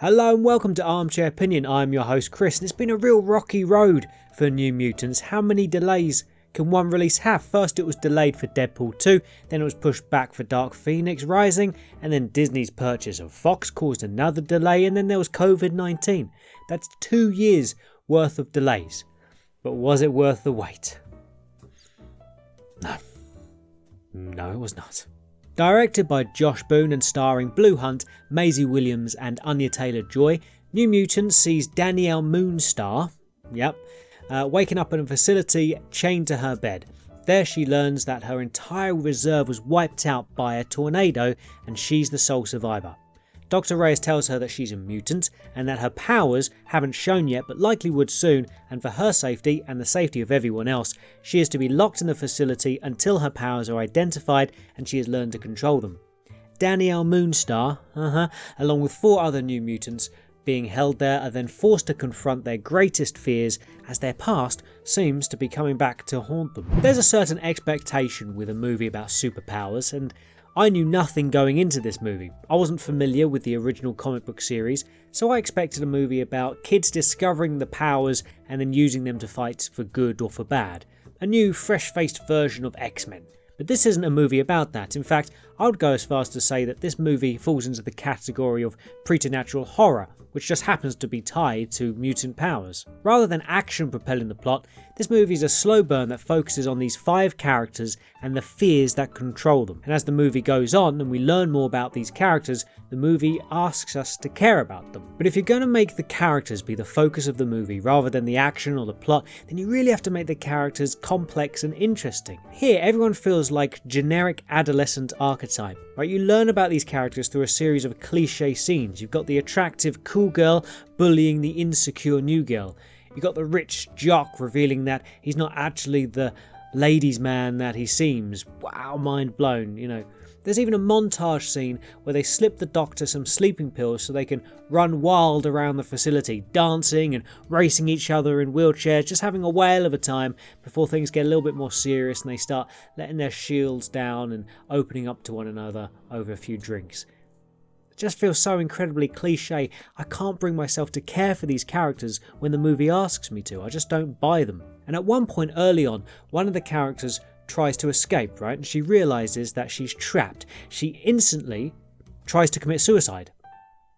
Hello and welcome to Armchair Opinion. I'm your host Chris, and it's been a real rocky road for New Mutants. How many delays can one release have? First it was delayed for Deadpool 2, then it was pushed back for Dark Phoenix Rising, and then Disney's purchase of Fox caused another delay, and then there was COVID-19. That's 2 years worth of delays. But was it worth the wait? No, it was not. Directed by Josh Boone and starring Blue Hunt, Maisie Williams and Anya Taylor-Joy, New Mutants sees Danielle Moonstar, waking up in a facility chained to her bed. There she learns that her entire reserve was wiped out by a tornado and she's the sole survivor. Dr. Reyes tells her that she's a mutant and that her powers haven't shown yet but likely would soon, and for her safety and the safety of everyone else, she is to be locked in the facility until her powers are identified and she has learned to control them. Danielle Moonstar, along with 4 other New Mutants being held there, are then forced to confront their greatest fears as their past seems to be coming back to haunt them. There's a certain expectation with a movie about superpowers, and I knew nothing going into this movie. I wasn't familiar with the original comic book series, so I expected a movie about kids discovering the powers and then using them to fight for good or for bad. A new, fresh-faced version of X-Men. But this isn't a movie about that. In fact, I would go as far as to say that this movie falls into the category of preternatural horror, which just happens to be tied to mutant powers. Rather than action propelling the plot, this movie is a slow burn that focuses on these 5 characters and the fears that control them. And as the movie goes on and we learn more about these characters, the movie asks us to care about them. But if you're going to make the characters be the focus of the movie rather than the action or the plot, then you really have to make the characters complex and interesting. Here, everyone feels like generic adolescent archetype. Right? You learn about these characters through a series of cliche scenes. You've got the attractive cool girl bullying the insecure new girl. You've got the rich jock revealing that he's not actually the ladies' man that he seems. Wow, mind blown, There's even a montage scene where they slip the doctor some sleeping pills so they can run wild around the facility, dancing and racing each other in wheelchairs, just having a whale of a time before things get a little bit more serious and they start letting their shields down and opening up to one another over a few drinks. It just feels so incredibly cliche. I can't bring myself to care for these characters when the movie asks me to. I just don't buy them. And at one point early on, one of the characters tries to escape, right? And she realises that she's trapped. She instantly tries to commit suicide.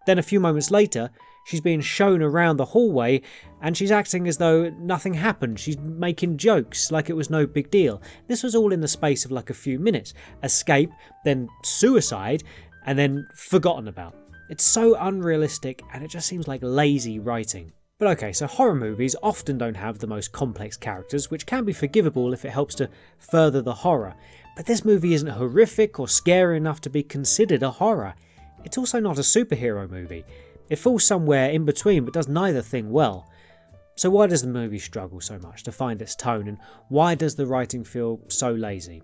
Then a few moments later, she's being shown around the hallway and she's acting as though nothing happened. She's making jokes like it was no big deal. This was all in the space of like a few minutes. Escape, then suicide, and then forgotten about. It's so unrealistic and it just seems like lazy writing. But okay, so horror movies often don't have the most complex characters, which can be forgivable if it helps to further the horror. But this movie isn't horrific or scary enough to be considered a horror. It's also not a superhero movie. It falls somewhere in between but does neither thing well. So why does the movie struggle so much to find its tone, and why does the writing feel so lazy?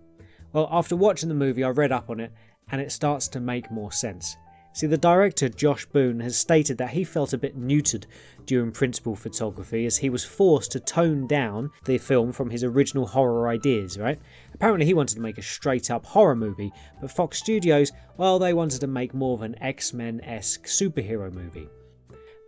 Well, after watching the movie I read up on it and it starts to make more sense. See, the director Josh Boone has stated that he felt a bit neutered during principal photography as he was forced to tone down the film from his original horror ideas, right? Apparently he wanted to make a straight up horror movie, but Fox Studios, well, they wanted to make more of an X-Men-esque superhero movie.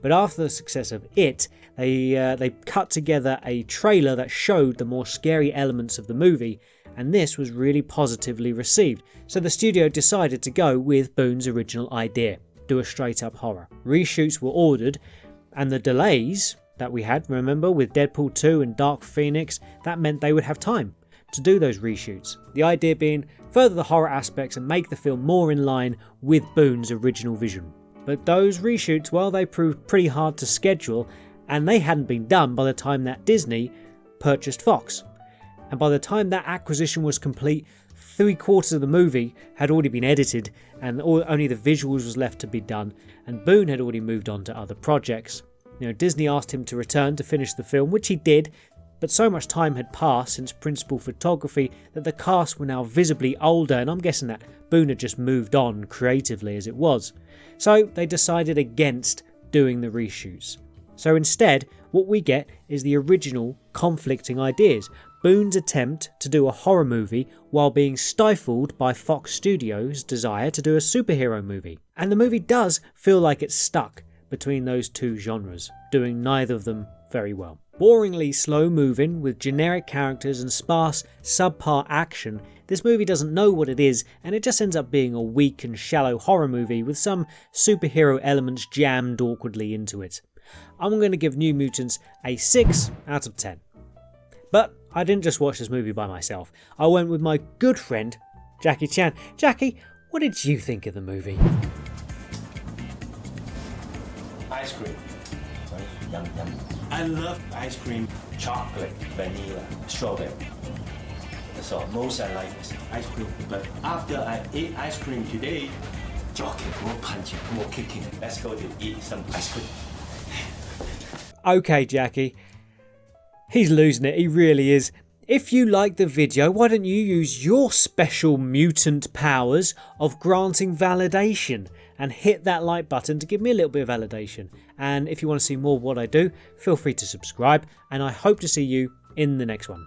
But after the success of It, they cut together a trailer that showed the more scary elements of the movie, and this was really positively received. So the studio decided to go with Boone's original idea, do a straight up horror. Reshoots were ordered, and the delays that we had, remember, with Deadpool 2 and Dark Phoenix, that meant they would have time to do those reshoots. The idea being further the horror aspects and make the film more in line with Boone's original vision. But those reshoots, well, they proved pretty hard to schedule, and they hadn't been done by the time that Disney purchased Fox. And by the time that acquisition was complete, 3/4 of the movie had already been edited and only the visuals was left to be done, and Boone had already moved on to other projects. Disney asked him to return to finish the film, which he did, but so much time had passed since principal photography that the cast were now visibly older, and I'm guessing that Boone had just moved on creatively as it was. So they decided against doing the reshoots. So instead, what we get is the original conflicting ideas. Boone's attempt to do a horror movie while being stifled by Fox Studios' desire to do a superhero movie. And the movie does feel like it's stuck, between those two genres, doing neither of them very well. Boringly slow moving with generic characters and sparse, subpar action, this movie doesn't know what it is, and it just ends up being a weak and shallow horror movie with some superhero elements jammed awkwardly into it. I'm going to give New Mutants a 6 out of 10. But I didn't just watch this movie by myself. I went with my good friend, Jackie Chan. Jackie, what did you think of the movie? Ice cream. Yum, yum. I love ice cream, chocolate, vanilla, strawberry. That's all. Most I like is ice cream. But after I ate ice cream today, jogging, more punching, more kicking. Let's go to eat some ice cream. Okay, Jackie. He's losing it, he really is. If you like the video, why don't you use your special mutant powers of granting validation and hit that like button to give me a little bit of validation. And if you want to see more of what I do, feel free to subscribe, and I hope to see you in the next one.